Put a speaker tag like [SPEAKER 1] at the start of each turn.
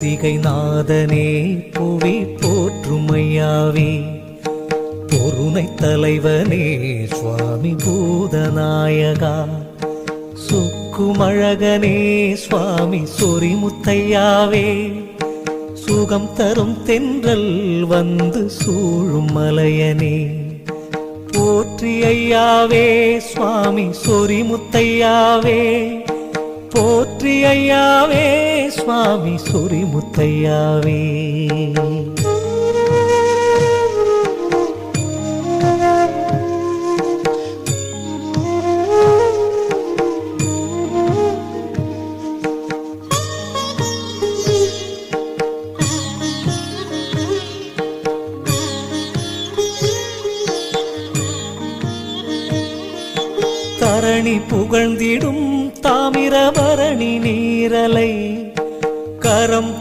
[SPEAKER 1] திகை நாதனே புவி போற்றுமையாவே பொருணை தலைவனே சுவாமி பூதநாயகா சுக்குமழகனே சுவாமி சொரிமுத்தையாவே சுகம் தரும் தென்றல் வந்து சூழும் மலையனே போற்றி ஐயாவே சுவாமி சொரிமுத்தையாவே போற்றி ஐயாவே சுவாமி சொரிமுத்தையாவே தரணி புகழ்ந்திடும் தாமிரபரணி நீரலை கரம்